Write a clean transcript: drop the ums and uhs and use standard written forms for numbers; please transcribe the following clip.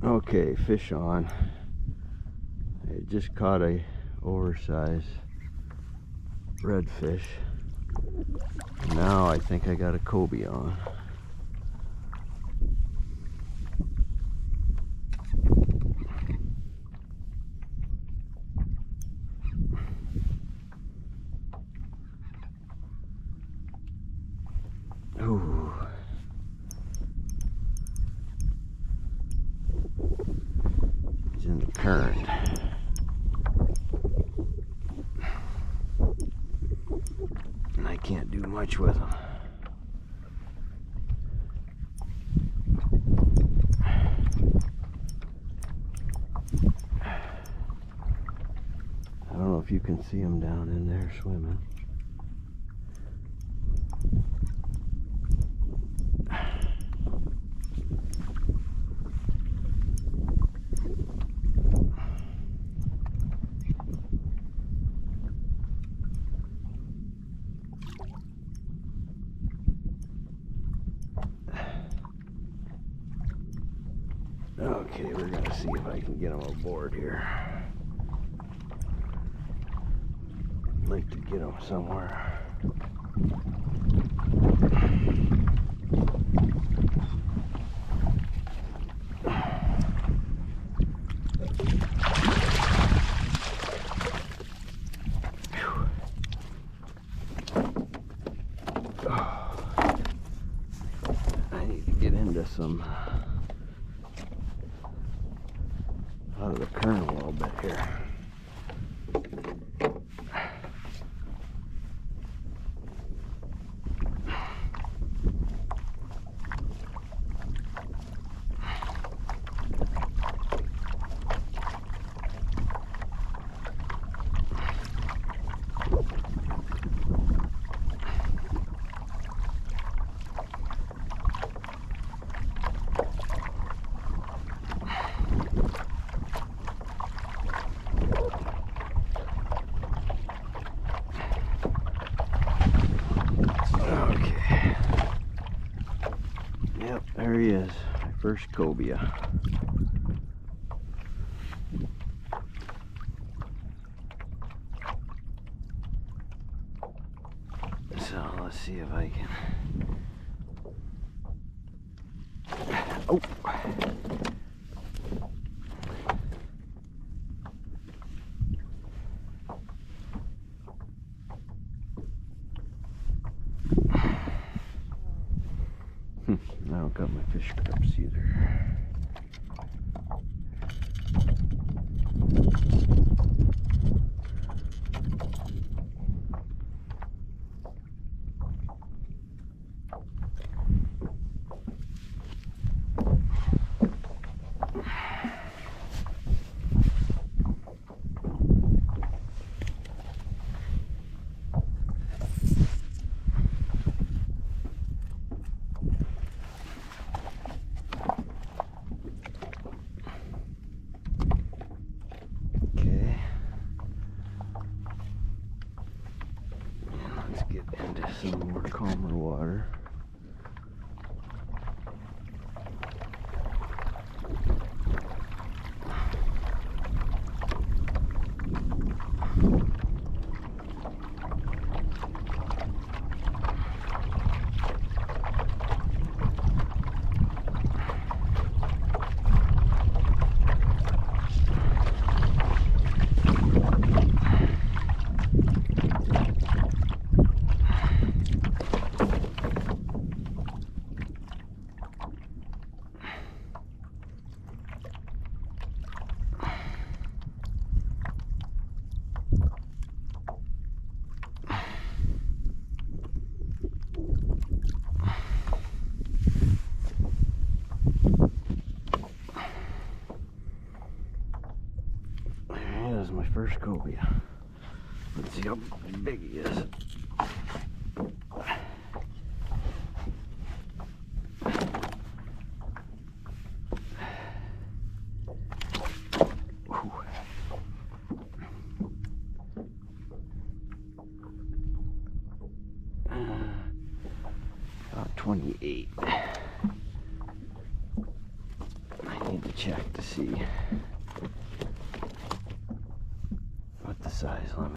Okay, fish on. I just caught a oversized redfish. Now I think I got a cobia on. Ooh. He's in the current. And I can't do much with him. I don't know if you can see him down in there swimming. Okay, we're gonna see if I can get him aboard here. I'd like to get him somewhere. I need to get into some out of the current a little bit here. Yep, there he is, my first cobia. So let's see if I can. Oh! I don't got my fish grips either. Let's get into some more calmer water. There's my first cobia. Let's see how big he is. About 28. I need to check to see what the size limit